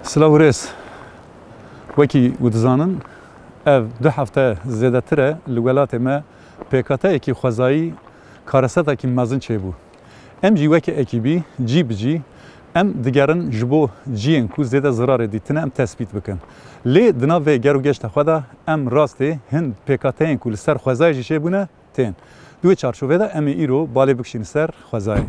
سلاوريس وكي ودزانن ev دو هفته زیادتره لولات ما پیکاته کی خوازایی کارسته کی مزن چه بو ام جی وکی اکیبی جی بجی ام دیگرن جبو جین کو زیاده ضرر دیتنه ام تثبیت بکن لی دنا و گرو گشت خدا ام راسته هند پیکاته کو سر خوازایی چه بونه تن دو چارچوبه ده ام ایرو بالا بکشین سر خوازایی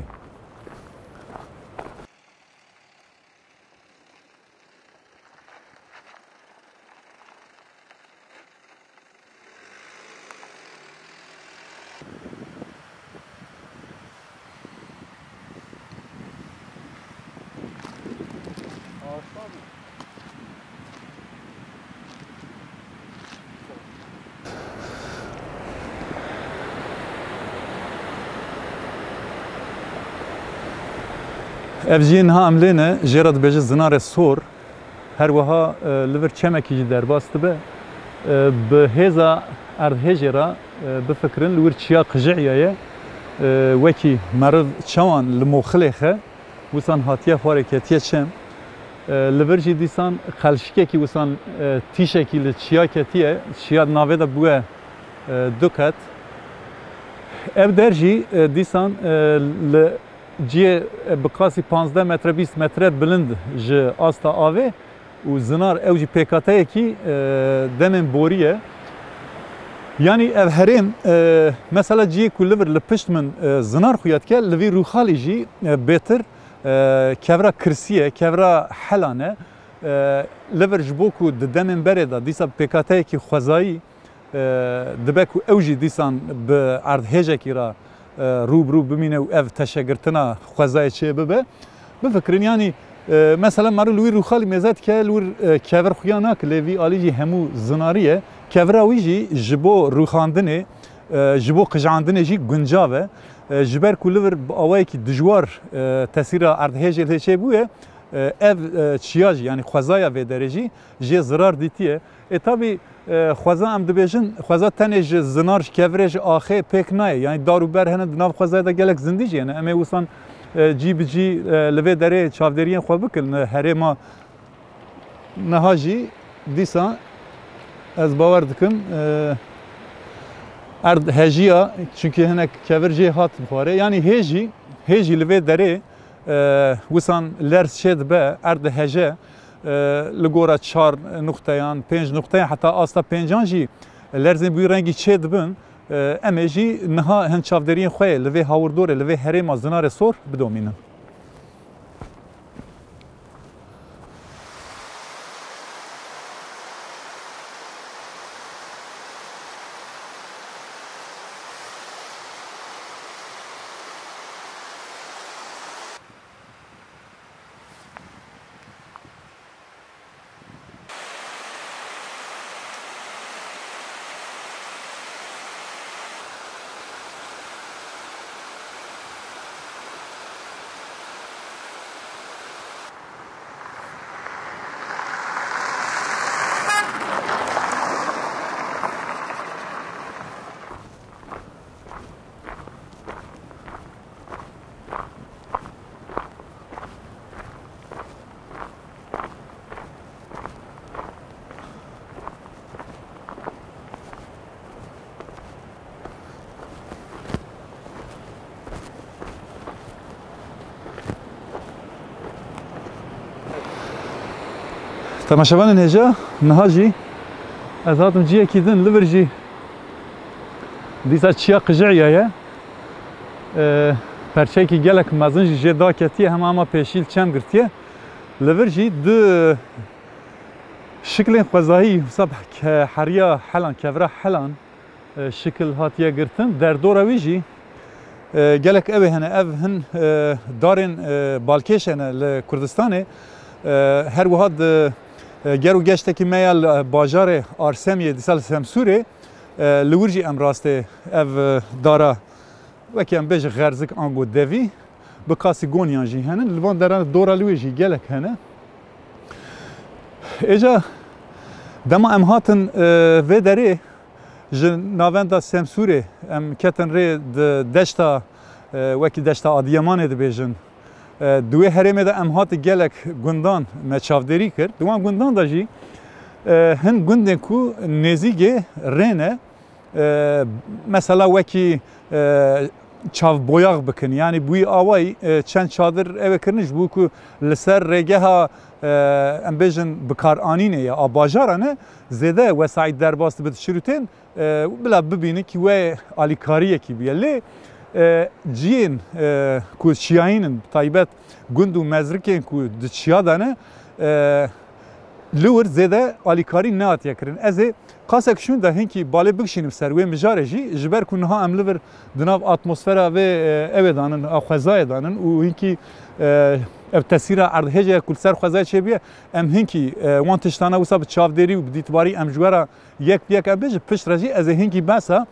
Evjin ha amlene Gerard beje zinare sor her waha liver çemeki derbastı be be heza erdhejera be fikrin liver çiya qjiyaye weki merv çawan li moxlexe wisan hatiye hareketiye çem liver jî dîsan xelşikekî wisan tîşekî li çiya ketiye çiya navê de bûye duket ev der jî dîsan li ciye bikasi 15 metre 20 metre bilind ji asta avê û zinar ew jî pêkateyekî demên boriye yani ev herêm mesela ciye ku li vir li pişt min zinar xuya dike li vî rûxalî jî bêtir kevra kirsiye kevra helane li vir ji bo ku di demên berê de dîsa pêkateyekî xwezayî dibe ku ew jî dîsan bi erdhêjekî ra روبرو ببینه و اف تشگرتنا خوازای چه ببه بفکرین یعنی مثلا مرو لوی روخالی مزد که لور کور خویانا که لیوی آلیجی همو زناریه کوراوی جی جبو روخاندنه جبو قجاندنه جی گنجاوه جبر کلور آوایی که دجوار تاثیر اردهجه چه بوه اف چیاج یعنی خوازای و درجی جی ضرر دیتیه tabi خوازا ام دبیجن خوازا تنج زنارش کورج آخه پک نه یعنی داروبر هنه ناو خوازا دا گلک زندگی یعنی اما وسان جی بجی لوی دره چاودریان خو بکل هره ما نهاجی دیسا از باور دکم ارد هجیا çünkü هنه کورجی هات بخوره یعنی هجی لوی دره وسان لرس شد به ارد هجه لگورا 4 نقطه‌yan 5 نقطه hatta asla 5 جی لرزن بو رنگی چه دبن امجی نها هن چاودرین خو لوی هاوردور لوی هرم ازنار سور بدومینن تماشاوان نهجا نهاجی از هاتم جیه کیدن لورجی دیسا چیا قجعیه پرچه کی گلک مزن جی دا کتیه هم پیشیل چم گرتیه لورجی دو شکل خوزایی حساب که حریا حلان کورا حلان شکل هاتیه گرتن در دور ویجی گلک اوه هنه او هن دارن بالکش هنه لکردستانه هر وهاد گرو گشته که میال باجار آرسمیه دیسال سمسوره لورجی ام راسته اف دارا وکی ام بیج غرزک آنگو دوی بکاسی گونیان جی هنن لوان دران دورا لویجی گلک هنه ایجا دما ام هاتن و داره ناوندا سمسوره ام کتن ری دشتا وکی دشتا آدیمانه دبیجن دوی هرمه ده ام هات گلک گندان مچافدری کرد دوام گندان دا جی هن گندن کو نزیگه رنه مثلا وکی چاو بویاغ بکن یعنی بوی آوای چند چادر اوه کرنش بو که لسر رگه ها ام بیجن بکار آنینه یا آباجارانه زیده وسایت در باست بد شروطین بلا ببینی که وی آلیکاریه کی بیلی جین کو شیاینن تایبت گند و مزرکین کو دچیا دانه لور زیده آلیکاری نات یکرن از قاسک شون ده هنکی باله بکشینیم سر و مجاره جی جبر کنها ام لور دناو اتمسفر و اوه دانن خوزای دانن و هنکی تاثیر عرض هجه کل سر خوزای چه بیه ام هنکی وان تشتانه وسا بچافدری و بدیتباری ام جوارا یک ام بیج پشت رجی از هنکی بسا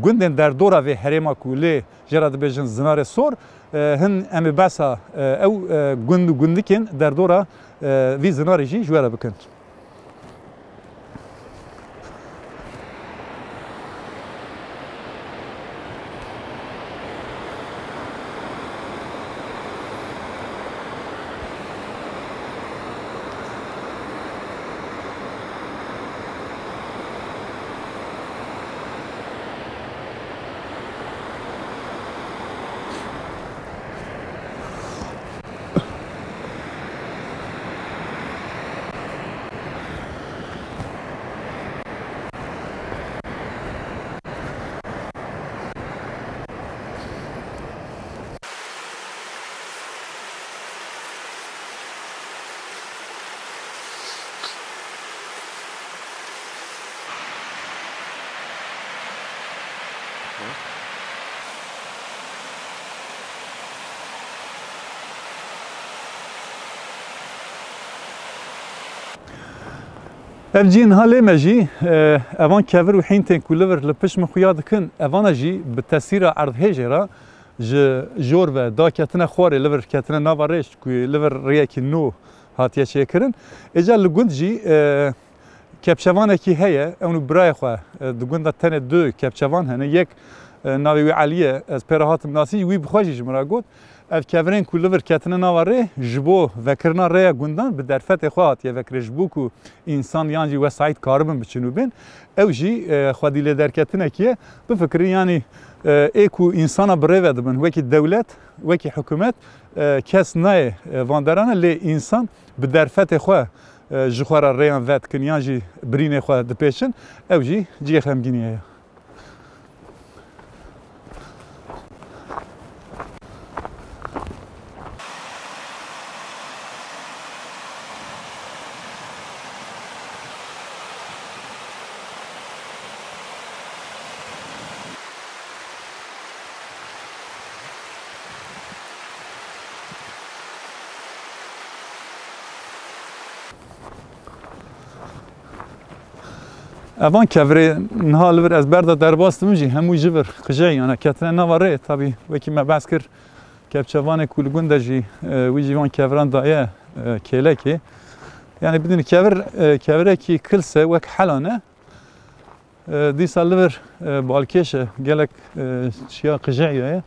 گندن در دورا و هرما کوله جراد بیجن زنار سور هن ام بسا او گندکن در دورا وی زنار جی جوارا بکن اف جین حاله مجی اوان کور و حینتن کولور لپش مخویاد کن اوان جی به تاثیر عرض هجرا جور و دا کتنه خواره لور کتنه نوارش کوی لور ریاکی نو هاتیه چه کرن اجا لگوند جی کپچوانه کی هیه اونو برای خواه دگوند تنه دو کپچوان هنه یک ناوی وی علیه از پیراهاتم ناسی وی بخواجی جمرا گود اف کورین کولور کتنه نواره جبو وکرنا ریا گوندان به درفت خوات یا وکر جبو کو انسان یانجی وسایت کاربن بچنو بین او جی خودیله در کتنه کیه بفکری یعنی ایکو انسان برای ودبن وکی دولت وکی حکومت کس نه واندرانه لی انسان به درفت خواه جخوارا ریان ود کن یانجی برین خواه دپیشن او جی خمگینیه اوان کوری نها لور از بردا درباست میجی همو جبر خجای انا کتنه نواره طبی وکی ما بس کر کپچوان کولگون دجی وی جوان کوران دایه کله کی یعنی بدون کوره کی کلسه وک حلانه دی سال لور بالکشه گلک چیا خجایه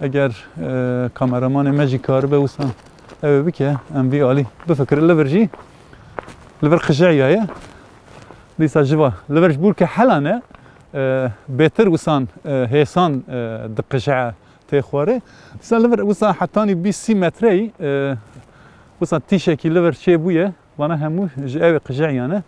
اگر کامرامان مجی کار به وسان او بکه ام بی عالی بفکر لور جی لور خجایه دیسا جوا لورج بور که حلانه بهتر وسان هیسان دقشعه تخواره دیسا لور وسان حتانی 20 متری وسان تیشه کی لور چه بویه وانا همو جاوی قجعیانه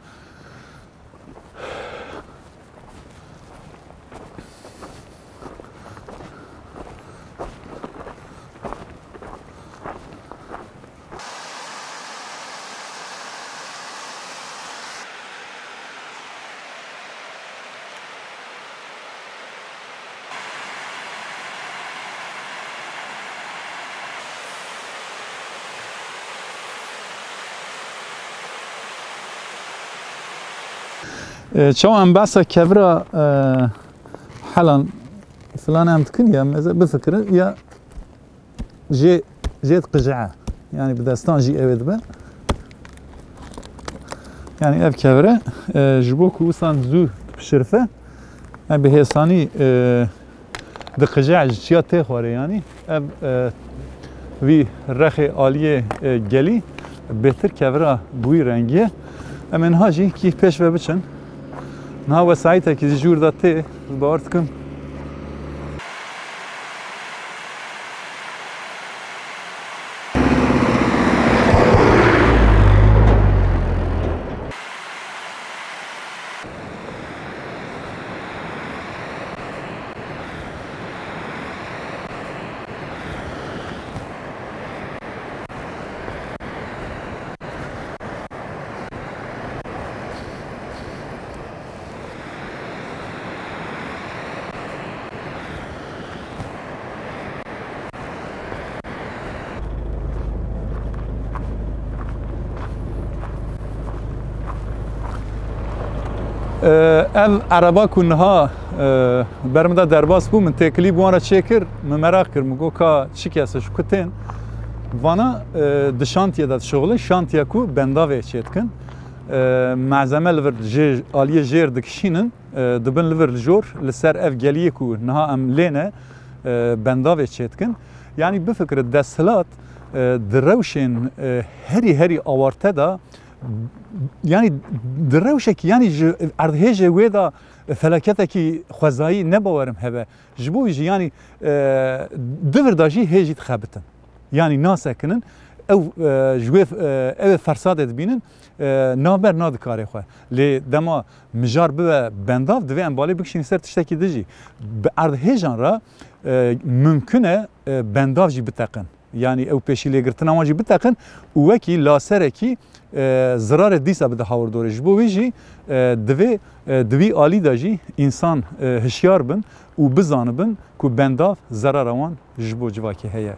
شو ام باسا كبرا حالا فلان ام تكن يا بفكر يا جيت قجعه يعني بدستان جي اويد به يعني اف كبرا جبوك وصان زو بشرفه بهيساني دقجع جيات تخوري يعني اب وی رخ عالیه گلی بهتر کورا بوی رنگیه امن هاجی کی پیش و بچن نه وسایت کی جور داته باورت کن ev araba kunha bermda derbas bu min tekli bu ara çekir min merak kir min goka çikese şu kutin vana di şantiye da şoğlu şantiye ku benda ve çetkin malzeme liver je aliye jer dikşinin dibin liver jor li ser ev geliye ku naha em lene benda ve çetkin yani bu fikri deshilat direwşên herî awarte da yani direwşek yani erdhêjê wê da felaketeki xwezayî nebawerim hebe ji bo jî yani divir da jî hêjî dixebitin yani nasekinin ew ji wê ew fersadê dibînin naber nadikarê xwe lê dema mijar bibe bendav divê em balê bikişînin ser tiştekî dijî bi erdhêjan ra mümkün e bendav jî biteqin yani ew pêşî lêgirtina wan jî biteqin û wekî laserekî zararê dîsa bide hawardorê ji bo wê jî divê di vî alî de jî însan hişyar bin û bizanibin ku bendav zarara wan ji bo civakê heye.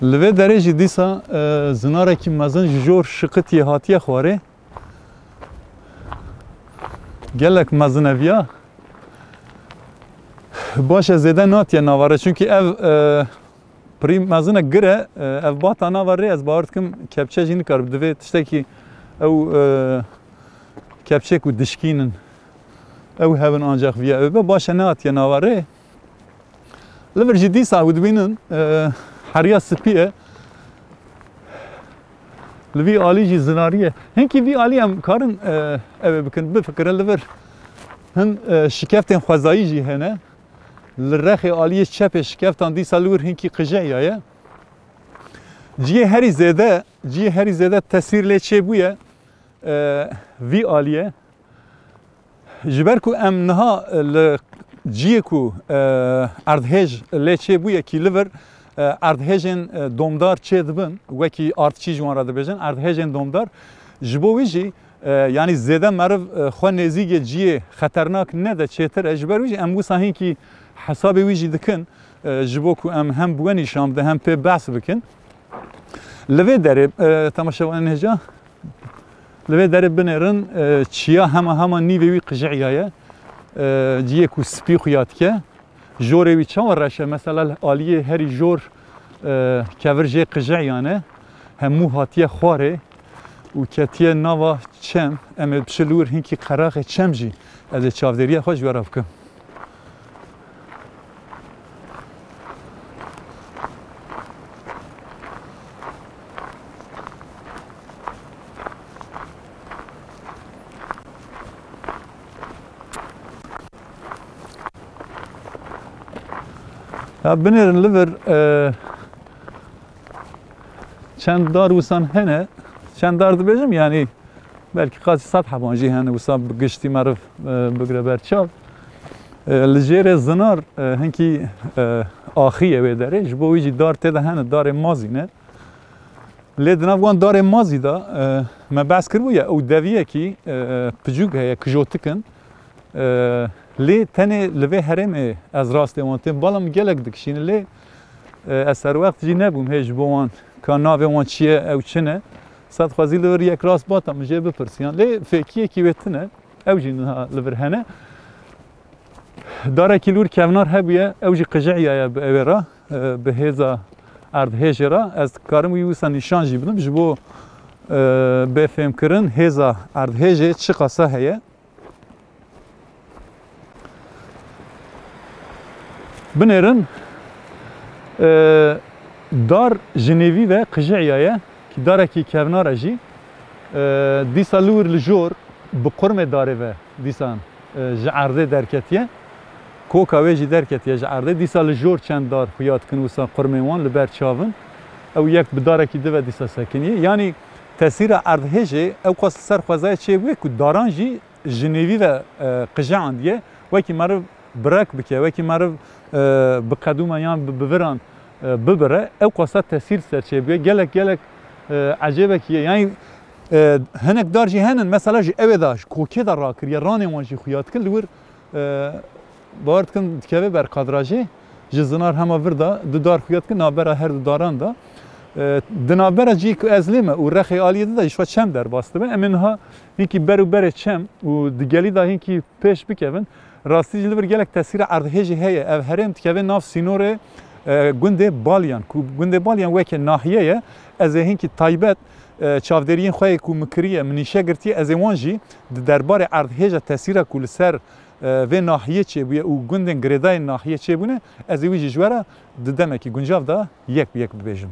Li vê derê jî dîsa zinarekî mezin ji jor şiqitiye hatiye xwarê gelek mezineviya baş e zêde natiye navare çünkü ev pirî mezinek gir e ev bata navarê ez bawer dikim kepçe jî nikar divê tiştekî ew kepçek û dişkînin ew hevin ancak viya ew be baş e natiye navarê li vir jî dîsa ew dibînin heriya spî e li vî alî jî zinariye hinkî vî alî em karin ev bikin bifikire li vir hin şikeftên xwezayî jî hene li rexê aliyê çepê şikeftan dîsa li wir hinkî qijeya ye ciyê herî zêde tesîr lê çêbûye vî aliyê ji ber ku em niha li ciyê ku erdhêj lê çêbûye kî li vir erdhêjên domdar çê dibin wekî artçî ji wan re dibêjin erdhêjên domdar ji bo wî jî yani zêde meriv xwe nêzîkê ciyê xeternak ne de çêtir e ji ber wî jî em wisa hinkî hesabê wî jî dikin ji bo ku em hem bi we nîşan bide hem pê behs bikin li vê derê temaşevanên hêja li vê derê binêrin çiya hema nîvê wî qijeciya ye ciyê ku spî xuya dike jorê wî çawa reşe mesela aliyê herî jor kevir jê qijeciyan e hemû hatiye xwarê û ketiye nava çem em ê bişir li wir hinkî qeraxê çem jî ez ê çavdêriya xwe ji we re bikim. Binêrin li vir çend dar wisan hene çend dar dibêjim yani belkî qasî sed hevan jî hene wisa bi giştî meriv bigire ber çav li jêrê zinar hinkî axî wê derê ji bo wî jî dar tê de hene darê mazî ne lê di nav wan darê mazî da me behs kiribûye ew deviyekî picûk heye kijotikin lê tenê li vê herêmê ez rastê wan têm balam gelek dikişîne lê ez serwext jî nebûm hê ji bo wan ka navê wan çi ye ew çi ne sed xwezî li vir yek rast bata min jê bipirsiyan lê fêkiyekî wê tune ew jî niha li vir hene darekî lûr kevnar hebûye ew jî qijiyaya bi ew re bi hêza erdhêjê re ez dikarim wî wisa nîşan jî bidim ji bo bêfêmkirin hêza erdhêjê çi qasa heye binêrin dar ji nêvî ve qijiyaya ki darekî kevnar e jî dîsa li wir li jor bi qurmê darê ve dîsan ji erdê derketiye koka wê jî derketiye ji erdê dîsa li jor çend dar xuya dikin wisa qurmên wan li ber çavin ew yek bi darekî dive dîsa sekiniye yanî tesîra erdhêjê ew qas ser xwezaya çêbûye ku daran jî ji nêvî ve qijeyan diye wekî meriv birek bike wekî meriv bi qedûma yan bi viran bibire ew qasa tesîr ser çêbûye gelek ecêbekî ye yanî hinek dar jî henin mesela ji evê da ji kokê da rakiriye ranên wan jî xuya dikin li wir bar dikin dikeve ber kadrajê ji zinar hema vir da du dar xuya dikin navbera her du daran da di navbera cî ku ez lê me û rexê aliyê de jî çem derbas dibe em ê niha hinkî ber û berê çem û di gelî da hinkî pêş bikevin rastî jî li vir gelek tesîra erdhêjê heye ev herêm dikeve nav sînorê gundê Balyan ku gundê Balyan weke nahiye ye ez ê hinkî taybet çavderiyên xwe ku mikiriye min nîşe girtiye ez ê wan jî di derbarê erdhêja tesîra ku li ser vê nahiyê çêbûye û gundên girêdayên nahiyê çêbûne ez ê wî jî ji we re di demekî guncav da yek bibêjim.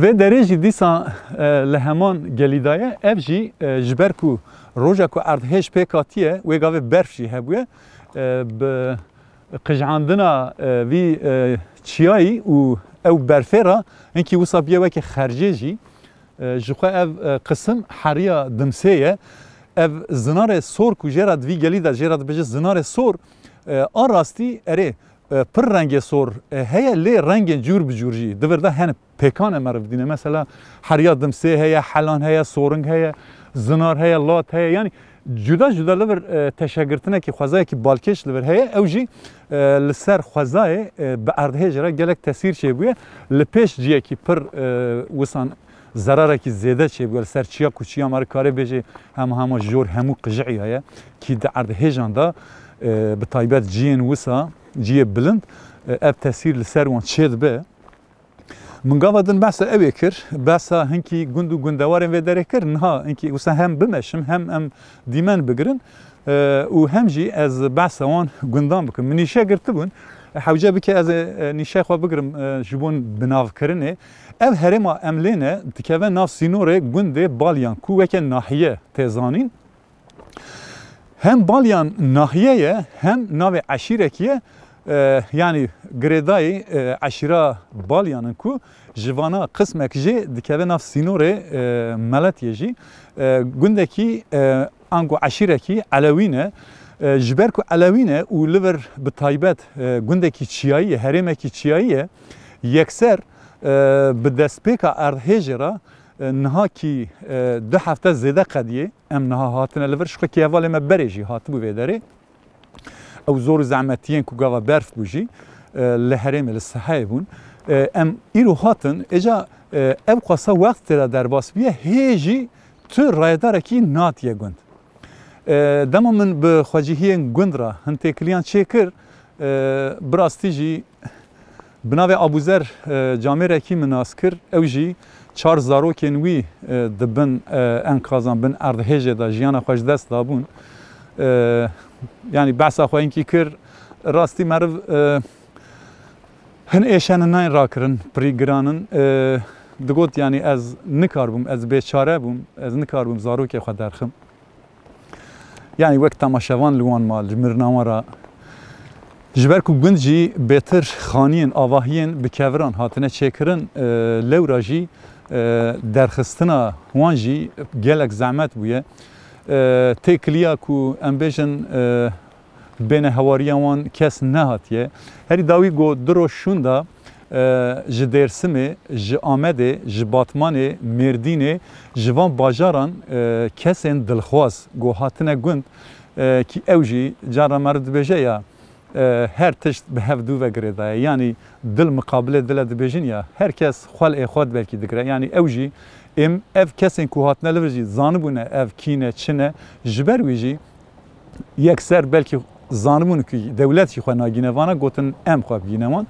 Vê derê jî dîsa li heman gelîdaye ev jî ji ber ku roja ku erdhêj pêk hatiye wê gavê berf jî hebûye bi qijandina vî çiyayî û ew berfê re hinkî wisa biye wekî xercê jî ji xwe ev qisim heriya dimsê ye ev zinarê sor ku jê ra di vî gelî de jê ra dibêje zinarê sor a rastî erê pir rengê sor heye lê rengên cûr bi cûr jî divir de hene pêkan meriv dîne mesela heriya dimsê heye helan heye soring heye zinar heye lat heye yani cuda cuda li vir teşegirtinekî xwezayekî balkêş li vir heye ew jî li ser xwezayê bi erdhêjê re gelek tesîr çêbûye li pêş ciyekî pir wisan zerarekî zêde çêbûye li ser çiya ku çiya me karê bêje hema jor hemû qijiyê heye kî di erdhêjan da bi taybet ciyên wisa ciyê bilind ev tesîr li ser wan çê dibe min gava din behsa ew ê kir behsa hinkî gund û gundewarên vê derê kir niha hinkî wisa hem bimeşim hem em dîmen bigirin û hem jî ez behsa wan gundan bikim min nîşe girtibûn hewce bike ez ê nîşe xwe bigirim ji bo binavkirinê ev herêma em lêne dikeve nav sînorê gundê Balyan ku weke nahiye tê zanîn hem Balyan nahiye ye hem navê eşîrekî ye yani girêdayê eşîra Balyanın ku ji vana qismek jê dikeve nav sînorê Meletiyê jî gundekî ango eşîrekî Elewîn e ji ber ku Elewîn e û li vir bi taybet gundekî çiyayî ye herêmekî çiyayî ye yekser bi destpêka erdhêjê re niha kî du hefte zêde qediyê em niha hatine li vir şixwe kêvalê me berê jî hatibû vê derê ew zor û zehmetiyên ku gava berf bû jî li herêmê li seheyê bûn em îro hatin êca ev qasa wext tê de derbas biye hê jî tu rayedarekî natiye gund dema min bi xwecihiyên gund re hin têkiliyan çê kir bi rastî jî bi navê Abûzer camêrekî min nas kir ew jî çar zarokên wî dibin enkazan bin erdhêjê de jiyana xwe ji dest dabûn yani behsa xwe hinkî kir rastî meriv hin êşenin nayên rakirin pirî giranin digot yani ez nikarbûm ez bêçare bûm ez nikarbûm zarokê xwe derxim yani wek temaşevan li wan mal ji mirnawan re ji ber ku gund jî bêtir xaniyên avahiyên bi keviran hatine çêkirin lewra jî derxistina wan jî gelek zehmet bûye têkiliya ku em bêjin bêne hewariya wan kes nehatiye herî dawî got du roj şûn da ji Dêrsimê ji Amedê ji Batmanê Mêrdînê ji van bajaran kesên dilxwaz got hatine gund ki ew jî cara me re dibêje ya her tişt bi hevdû vegirê daye. Yani dil muqabile dile dibêjin ya herkes xwel ê xwe belkî digire. Yani ew jî em ev kesên ku hatine li vir jî zanibûne ev kîne çine ji ber wî jî yekser belkî zanibûn ku dewlet jî xwe nagîne vana gotin em xwe bigîne wan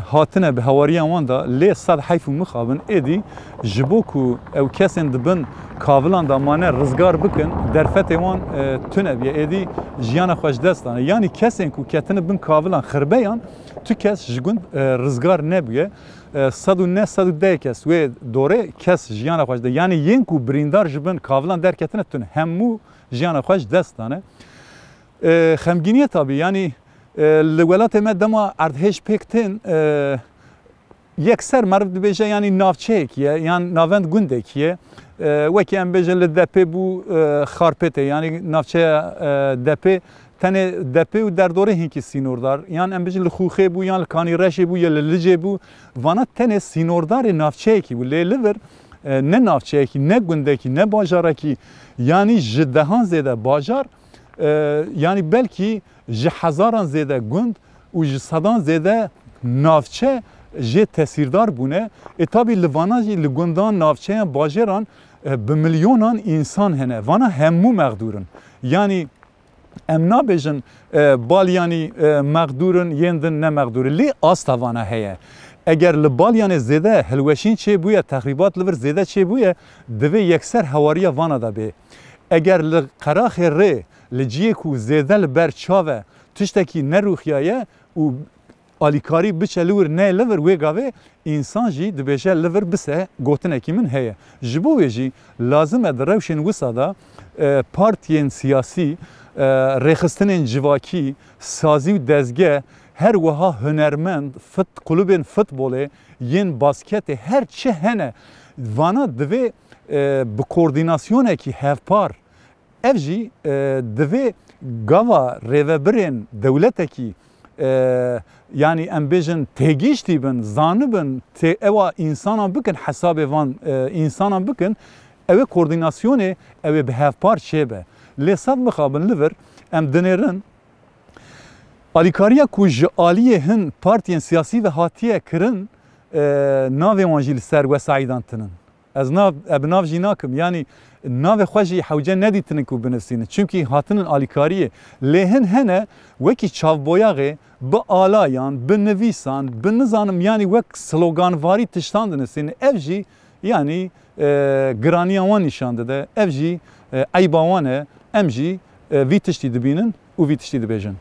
hatine bi hewariyan wan da lê sed heyf û mixabin êdî ji bo ku ew kesên dibin kavilan da mane rizgar bikin derfetê wan tune biye êdî jiyana xwe ji dest dane. Yani kesên ku ketine bin kavilan xirbeyan tu kes ji gund rizgar nebûye sed û ne sed û deh kes wê dorê kes jiyana xwe ji de yani yên ku birîndar ji bin kavilan derketine tune hemû jiyana xwe ji dest dane. Xemgîniye tabii yani li welatê me dema erdhêj pêk tên yekser meriv dibêje yani navçeyek ye yan navend gundek ye wekî em bêje li depê bû xarpêtê yani navçeya depê tenê depê û derdorê hinkî sînordar yan em bêjin li Xûxê bû yan li Kanîreşê bû ya li Licê bû vana tenê sînordarê navçeyekî bû lê li vir ne navçeyekî ne gundekî ne bajarekî yani ji dehan zêde bajar yani belkî ji hezaran zêde gund û ji sedan zêde navçe jê tesîrdar bûne tabii li vana jî li gundan navçeyan bajêran bi milyonan însan hene vana hemû mexdûrin yani em nabêjin balyanî mexdûrin yên din ne mexdûrin lê asta vana heye eger li balyanê zêde hilweşîn çêbûye texrîbat li vir zêde çêbûye divê yekser hewariya vana da bê eger li qeraxê rê li ciyê ku zêde li ber çave tiştekî nerûxiyaye û alîkarî biçe li wir ne li vir wê gavê însan jî dibêje li vir bise gotinekî min heye. Ji bo wê jî lazim e di rewşên wisa da partiyên siyasî rêxistinên civakî sazî û dezgeh her wiha hunermend kulübên futbolê yên basketê her çi hene vana divê bi koordînasyonekî hevpar ev jî divê gava rêvebirên dewletekî yani em bêjin têgîştî bin zanibin ewa însanan bikin hesabê van însanan bikin ew ê koordînasyonê ew ê bi hevpar çêbe lê sed mixabin li vir em dinêrin alîkariya ku ji aliyê hin partiyên siyasî ve hatiye kirin navê wan jî li ser wesayîdan tinin ez bi nav jî nakim yani navê xwe jî hewce nedîtinin ku binivîsînin çünkü hatinin alîkariyê lê hin hene wekî çavboyaxê bi alayan bi nivîsan bi nizanim yani wek sloganvarî tiştan dinivîsînin ev jî yani giraniya wan nîşan dide ev jî eyba wan e em jî vî tiştî dibînin û vî tiştî dibêjin.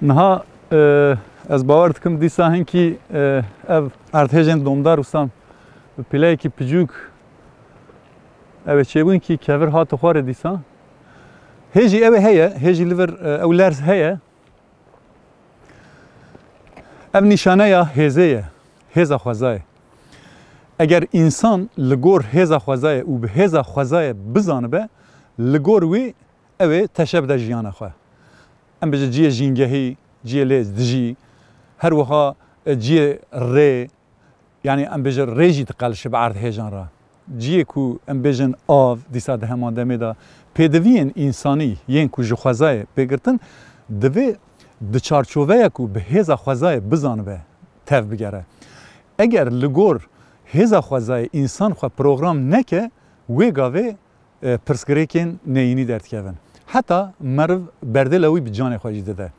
Niha ez bawer dikim dîsa hinkî ev erdhêjên domdar wîsam bi pîleyekî picûk ew ê çêbûn kî kevir hate xwarê dîsa hêjî ew ê heye hêjî li vir ew lerz heye ev nîşaneya hêzê ye hêza xwezayê eger însan li gor hêza xwezayê û bi hêza xwezayê bizanibe li gor wî ew ê teşe bide jiyana xwe em bêje ciyê jîngehî ciyê lê dijî her wiha ciyê rê yani em bêje rê jî diqelişe bi erdhêjan re ciyê ku em bêjin av dîsa di heman demê da pêdiviyên însanî yên ku ji xwezayê pêgirtin divê di çarçoveya ku bi hêza xwezayê bizanibe tev bigere eger li gor hêza xwezayê însan xwe program neke wê gavê pirsgirêkên neyînî derdikevin heta meriv berdêla wî bi canê xwe jî dide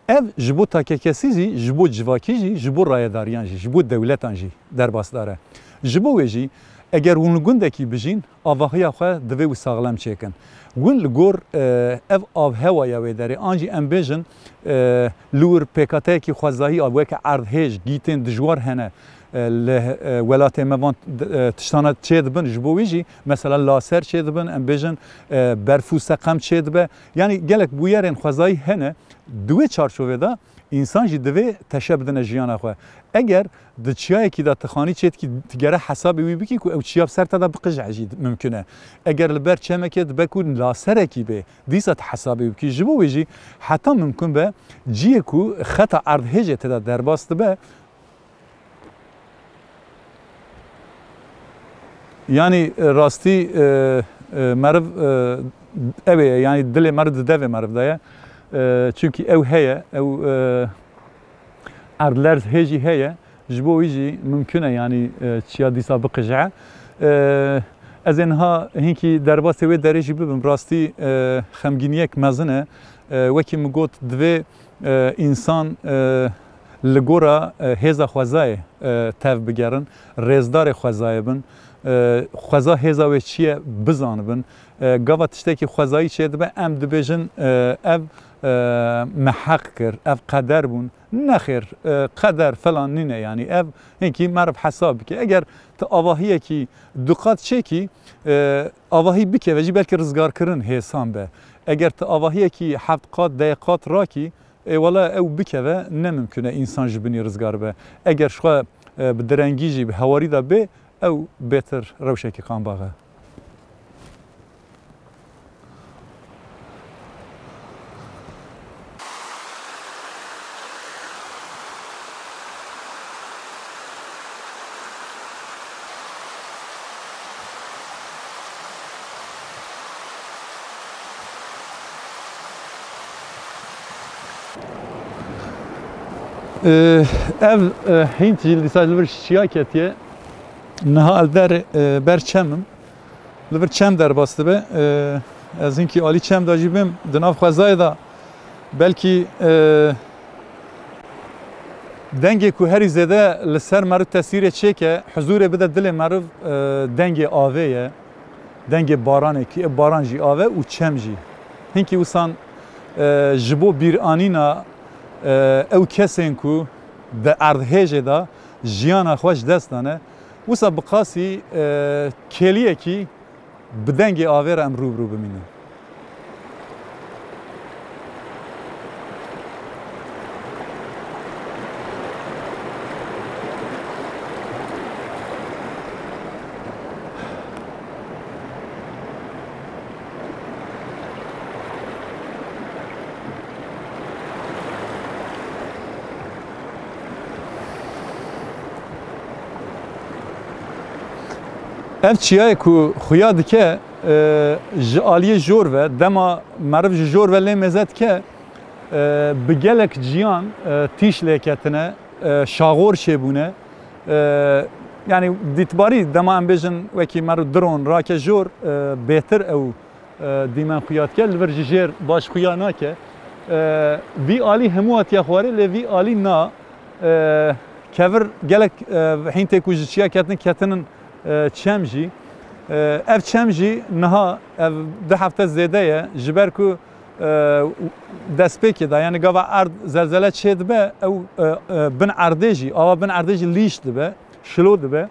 ev ji bo takekesî jî ji bo civakî jî ji bo rayedariyan jî ji bo dewletan jî derbasdar e ji bo wê jî eger hûn li gundekî bijîn avahiya xwe divê wî saxlem çêkin hûn li gor ev avhewaya wê derê an jî em bêjin li wir pêkateyekî xwezahî weke erdhêj gîtên dijwar hene ولات موان تشتانه چه دبن جبویجی مثلا لاسر چه دبن ام بیژن برفو سقم چه دبه یعنی گلک بویرین خوازایی هنه دوی چارچوبه دا انسان جی دوی تشبدن جیانا خو اگر د چیای کی دا تخانی چیت کی تگره حساب وی بکی کو او چیاب سر تا بقج عجید ممکنه اگر لبر چمکت بکون لاسر کی به دیسات حساب وی کی جبو ویجی حتی ممکن به جی کو خطا ارد هجه تا درباست به yani rasti merv ev yani dili merv deve merv daya çünkü ev heye ev ardler heji heye jbo izi mümküne yani çiya disa bıqıca az enha hinki derbası ve derece bibim rasti xemginiyek mezine veki mugot dve insan لگورا هزا خوازای تف بگرن رزدار خوازای بن خوازا هزا و چیه بزان بن گاوا تشتکی خوازایی چیه دبه ام دبیجن اف محق کر اف قدر بون نخیر قدر فلان نینه یعنی اف اینکی مرب حساب که اگر تا آواهیه کی دقات چه کی آواهی بکه و جی بلکه رزگار کرن حسان به اگر تا آواهیه کی هفت قات دقیقات را کی ولا او بکه نه ممکنه انسان جبنی رزگار به اگر شو بدرنگی جی به هواری دا به او بهتر روشه کی قام باغه ev hint jildi sadece bir şikayetiye nihal der berçemim bir çem der bastı be az inki ali çem da jibim dinav khazay da belki denge ku her zede لسر مرو تاثیر چeke حضور بده دل مرو denge aveye denge barane ki baran ji ave u çem ji hinki usan jibo bir anina او کسین کو د اردهجه دا جیانا خوش دستانه وسا بقاسی کلیه کی بدنگ آور ام رو بمینه ev çiye ku xuya dike ji aliye jor ve dema merv ji jor ve lê mezet ke bi gelek ciyan tîş lêketine şaxor çêbûne yani dîtbarî dema em bêjin wekî merv dron rake jor bêtir ew dîmen xuya dike li vir ji jêr baş xuya nake vî alî hemû hatiye xwarê lê vî alî na kevir gelek hîntê ku ji çiya ketinin çemji ev çemji naha ev de hafta zedeye jiber ku despeki da yani gava ard zelzele çedbe ev bin ardeji ava bin ardeji liş dibe şilo dibe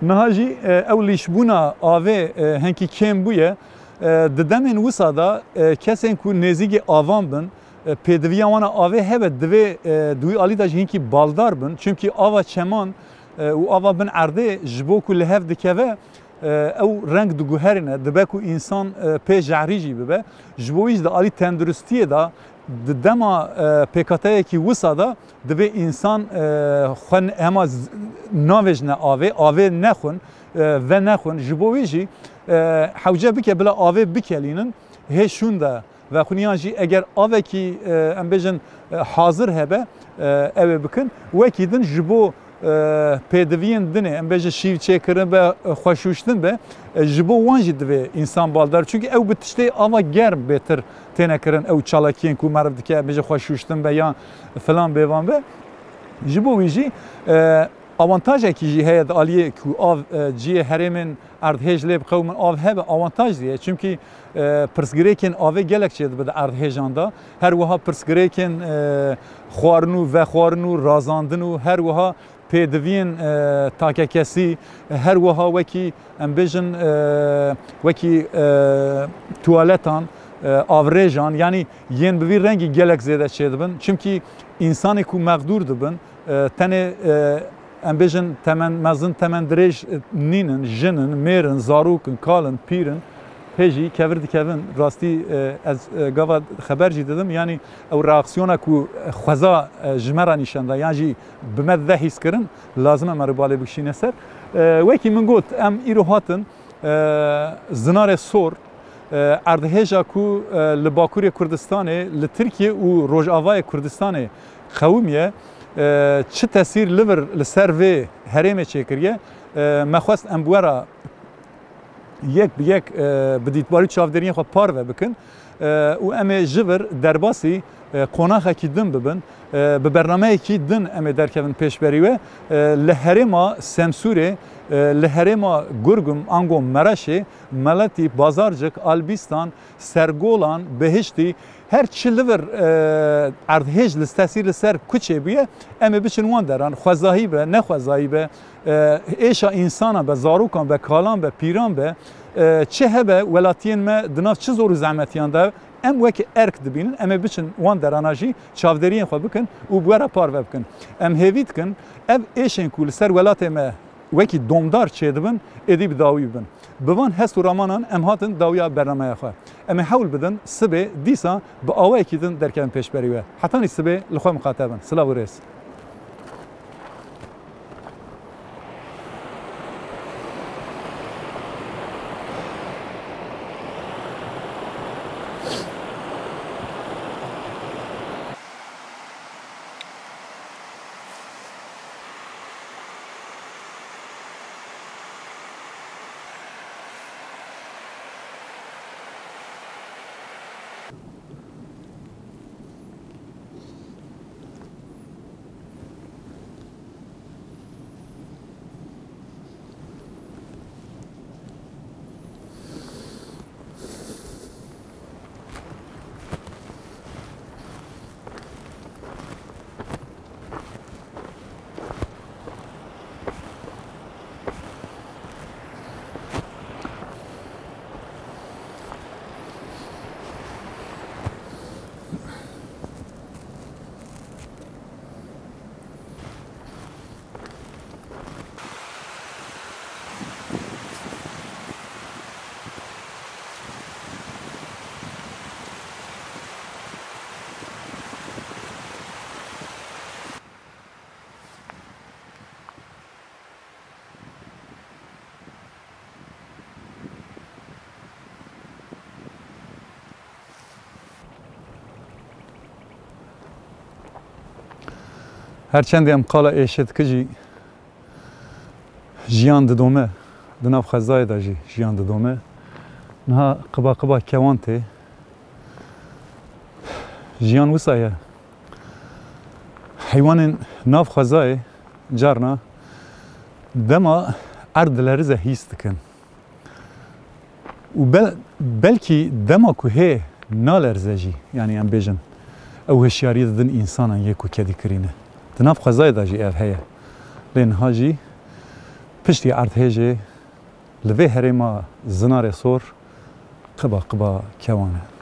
naha ji ev lişbuna ave henki kem buye dedemin wisa kesen ku nezigi avan bin pediviya wana ave hebe dve duy ali da henki baldar bin çünkü ava çeman و آوا بن عرضه جبو کل هفت دکوه او رنگ دو گوهرینه دبه کو انسان پی جعریجی ببه جبویش دا آلی تندرستیه دا دما پیکاتایه کی وسا دا دبه انسان خون اما ناوجنه آوه نخون و نخون جبویجی حوجه بکه بلا آوه بکلینن هشون دا و خونیان جی اگر آوه کی ام بیجن حاضر هبه اوه بکن وکی دن جبو پدوین دنه ام بیجه شیو چکرن به خوشوشتن به جبو وانجی دوی انسان بالدار چونکه او بتشته آوا گرم بهتر تنه کرن او چالاکین کو مرد که بیجه خوشوشتن به یا فلان بیوان به جبو ویجی avantaja ki jî heye di aliyê ku av ciyê herêmên erdhêj lê bi qewmin av hebe avantaj diye. Çünkü pirsgirêkên avê gelek çê dibe di erdhêjan da. Her wiha pirsgirêkên xwarin û vexwarin û razandin û her wiha pêdiviyên takekesî her wiha wekî em bêjin wekî tuwaletan avrêjan yani yên bi vî rengî gelek zêde çê dibin. Çünkü insanê ku meqdûr dibin tenê em bêjin temen mezin temen dirêj nînin, jinin, mêrin, zarokin, kalin, pîrin hêjî kevir dikevin. Rastî ez gava xeber jî didim yani ew reaksiyona ku xweza ji me re nîşanda yan jî bi me de hîs kirin lazim em eri balê bikişîne ser. Wekî min got em îro hatin zinarê sor erdhêja ku li Bakurê Kurdistanê li Tirkiye û Rojavayê Kurdistanê xewimiye çi tesîr li vir li ser vê herêmê çêkiriye me xwest em wera yek bi yek bi dîtbarî çavderiyên xwe parve bikin û em ê ji vir derbasî qonaxekî din bibin bi bernameyekî din em ê derkevin pêşberî we li herêma Semsûrê li herêma Gurgum, Angom, Mereşê, Meletî, Bazarcık, Albîstan, Sergolan, Behiştî her çi li vir erdhêj li tesîr li ser kuçê bûye em ê biçin wan deran xwezahî be nexwezahî be êşa însana be zarokan be kalan be pîran be çi hebe welatiyên me di nav çi zor û zehmetiyan de em wekî erk dibînin em ê biçin wan derana jî çavderiyên xwe bikin û wera parve bikin. Em hêvî dikin ev êşên ku li ser welatê me wekî domdar çê dibin êdî bi dawî bibin. Bi van hest û ramanan em hatin dawiya bernameya xwe. Em ê hewl bidin sibê dîsa bi awayekî din derkevin pêşberî we. Hetanî sibê li xwe miqatebin. Silav û rêz. Herçendê em qala êşe dike jî jiyan didome di nav xezayê de jî jiyan didome niha qiba kewan tê jiyan wisa ye heywanên nav xezayê carna dema erdilerize hîs dikin û belkî dema ku hê nalerze jî yani em bêjin ew hişyariyê didin însanan yê ku kedî kirîne. Di nav xezayê de jî ev heye. Lê niha jî piştî erdhêjê li vê herêma zinarê sor qiba kewan e.